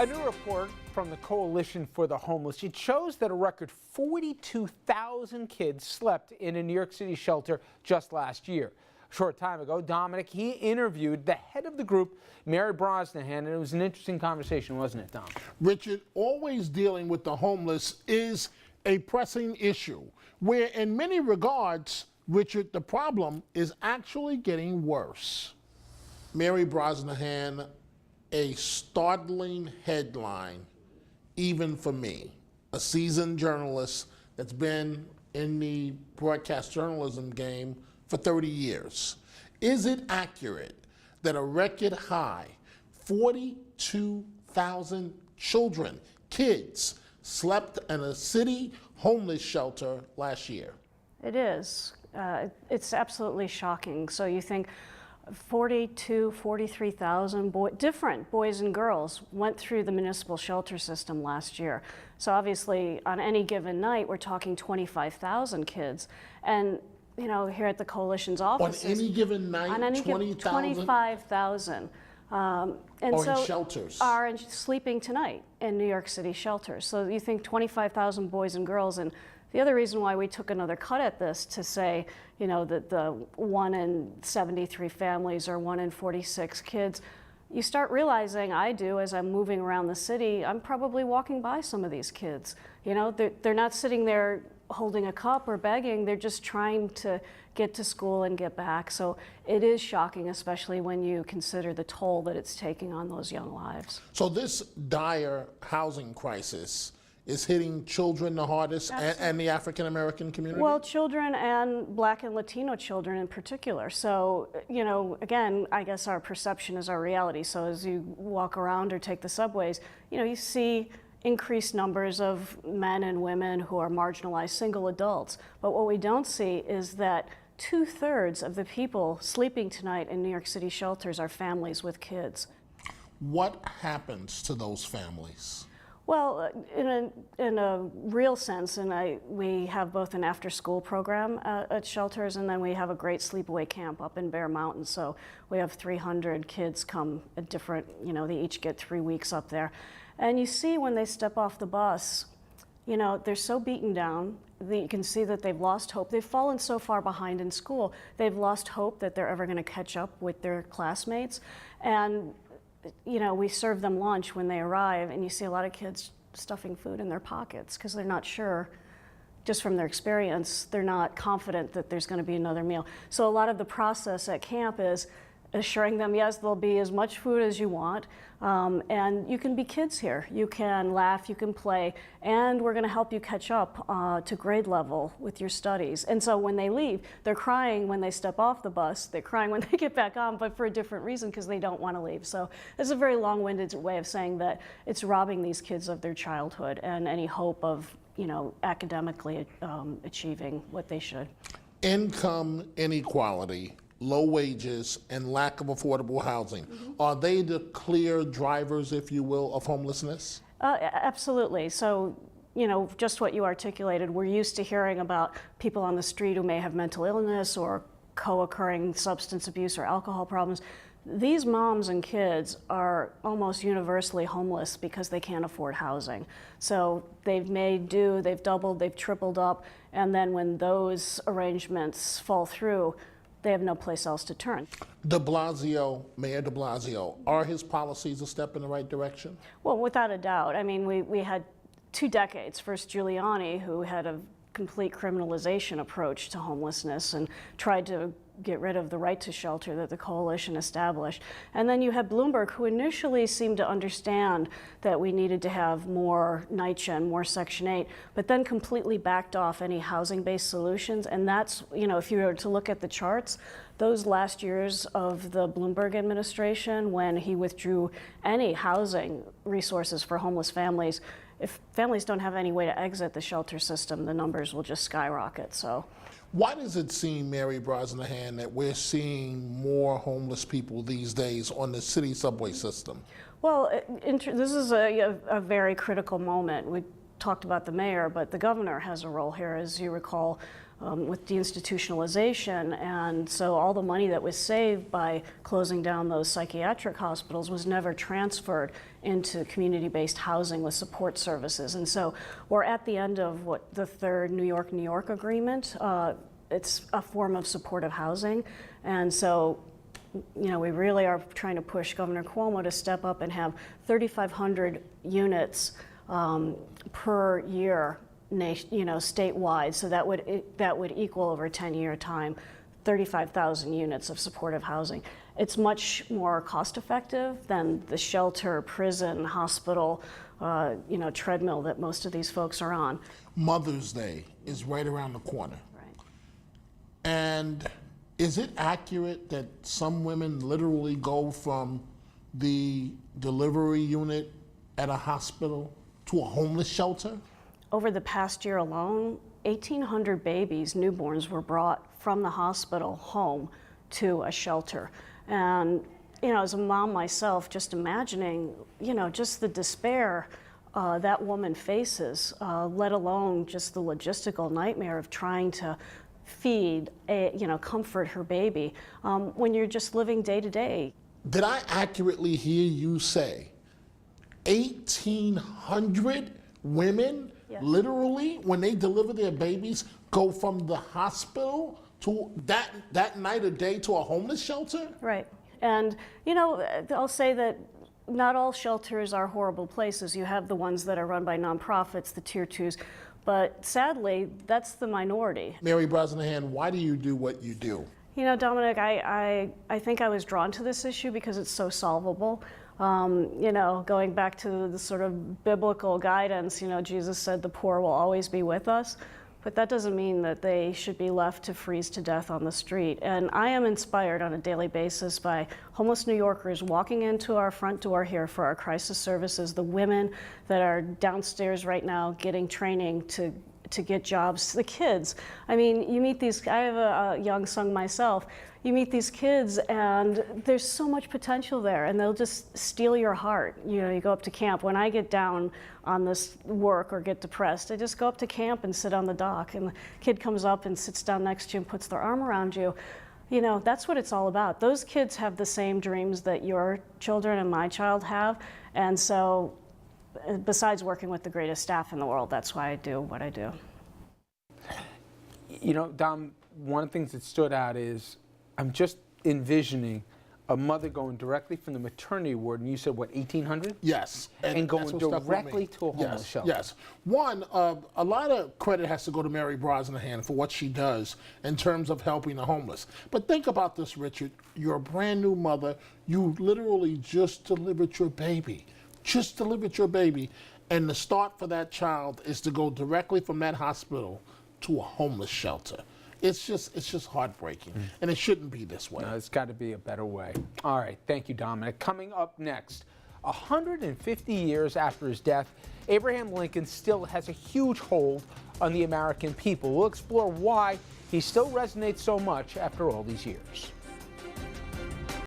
A new report from the Coalition for the Homeless, it shows that a record 42,000 kids slept in a New York City shelter just last year. A short time ago, Dominic, he interviewed the head of the group, Mary Brosnahan, and it was an interesting conversation, wasn't it, Dom? Richard, always dealing with the homeless is a pressing issue, where in many regards, Richard, the problem is actually getting worse. Mary Brosnahan, a startling headline, even for me, a seasoned journalist that's been in the broadcast journalism game for 30 years. Is it accurate that a record high 42,000 children, kids, slept in a city homeless shelter last year? It is. It's absolutely shocking. So you think 43,000 different boys and girls went through the municipal shelter system last year. So obviously on any given night, we're talking 25,000 kids. And you know, here at the Coalition's office, on any given night, 25,000. And so in shelters. Are sleeping tonight in New York City shelters. So you think 25,000 boys and girls. And the other reason why we took another cut at this to say, you know, that the 1 in 73 families or 1 in 46 kids, you start realizing, I do, as I'm moving around the city, I'm probably walking by some of these kids. You know, they're not sitting there holding a cup or begging, they're just trying to get to school and get back. So it is shocking, especially when you consider the toll that it's taking on those young lives. So this dire housing crisis is hitting children the hardest, and the African American community? Well, children and Black and Latino children in particular. So, you know, again, I guess our perception is our reality. So as you walk around or take the subways, you know, you see increased numbers of men and women who are marginalized single adults. But what we don't see is that 2/3 of the people sleeping tonight in New York City shelters are families with kids. What happens to those families? Well, in a real sense, we have both an after-school program at shelters, and then we have a great sleepaway camp up in Bear Mountain. So we have 300 kids come at different, you know, they each get 3 weeks up there. And you see when they step off the bus, you know, they're so beaten down that you can see that they've lost hope. They've fallen so far behind in school, they've lost hope that they're ever going to catch up with their classmates. And you know, we serve them lunch when they arrive, and you see a lot of kids stuffing food in their pockets because they're not sure, just from their experience, they're not confident that there's going to be another meal. So a lot of the process at camp is assuring them, yes, there'll be as much food as you want, and you can be kids here. You can laugh, you can play, and we're going to help you catch up to grade level with your studies. And so when they leave, they're crying when they step off the bus, they're crying when they get back on, but for a different reason because they don't want to leave. So it's a very long-winded way of saying that it's robbing these kids of their childhood and any hope of, you know, academically achieving what they should. Income inequality, low wages, and lack of affordable housing. Are they the clear drivers, if you will, of homelessness? Absolutely. So, you know, just what you articulated, we're used to hearing about people on the street who may have mental illness or co-occurring substance abuse or alcohol problems. These moms and kids are almost universally homeless because they can't afford housing. So they've made do, they've doubled, they've tripled up, and then when those arrangements fall through, they have no place else to turn. De Blasio, Mayor de Blasio, are his policies a step in the right direction? Well, without a doubt. I mean, we had 2 decades. First Giuliani, who had a complete criminalization approach to homelessness and tried to get rid of the right to shelter that the Coalition established. And then you had Bloomberg, who initially seemed to understand that we needed to have more NYCHA, more Section 8, but then completely backed off any housing-based solutions. And that's, you know, if you were to look at the charts, those last years of the Bloomberg administration, when he withdrew any housing resources for homeless families, if families don't have any way to exit the shelter system, the numbers will just skyrocket. So, why does it seem, Mary Brosnahan, that we're seeing more homeless people these days on the city subway system? Well, this is a very critical moment. We talked about the mayor, but the governor has a role here. As you recall, with deinstitutionalization, and so all the money that was saved by closing down those psychiatric hospitals was never transferred into community-based housing with support services. And so we're at the end of what the third New York agreement. It's a form of supportive housing, and so we really are trying to push Governor Cuomo to step up and have 3,500 units per year, statewide. So that would equal over a 10-year time 35,000 units of supportive housing. It's much more cost-effective than the shelter, prison, hospital, treadmill that most of these folks are on. Mother's Day is right around the corner. Right. And is it accurate that some women literally go from the delivery unit at a hospital to a homeless shelter? Over the past year alone, 1,800 babies, newborns, were brought from the hospital home to a shelter. And, as a mom myself, just imagining, just the despair that woman faces, let alone just the logistical nightmare of trying to feed, comfort her baby, when you're just living day to day. Did I accurately hear you say 1,800 women, yes, literally, when they deliver their babies, go from the hospital to that night or day to a homeless shelter? Right. And, I'll say that not all shelters are horrible places. You have the ones that are run by nonprofits, the tier 2s, but sadly, that's the minority. Mary Brosnahan, why do you do what you do? Dominic, I think I was drawn to this issue because it's so solvable. Going back to the sort of biblical guidance, Jesus said the poor will always be with us, but that doesn't mean that they should be left to freeze to death on the street. And I am inspired on a daily basis by homeless New Yorkers walking into our front door here for our crisis services, the women that are downstairs right now getting training to get jobs, the kids. I mean, you meet these, I have a young son myself, you meet these kids and there's so much potential there and they'll just steal your heart. You go up to camp. When I get down on this work or get depressed, I just go up to camp and sit on the dock and the kid comes up and sits down next to you and puts their arm around you. That's what it's all about. Those kids have the same dreams that your children and my child have. And so besides working with the greatest staff in the world, that's why I do what I do. Dom, one of the things that stood out is I'm just envisioning a mother going directly from the maternity ward, and you said, what, 1,800? Yes. And going directly to a homeless shelter. Yes. One, a lot of credit has to go to Mary Brosnahan for what she does in terms of helping the homeless. But think about this, Richard. You're a brand new mother. You literally just delivered your baby. Just delivered your baby. And the start for that child is to go directly from that hospital to a homeless shelter. It's just heartbreaking, and it shouldn't be this way. No, it's got to be a better way. All right, thank you, Dominic. Coming up next, 150 years after his death, Abraham Lincoln still has a huge hold on the American people. We'll explore why he still resonates so much after all these years.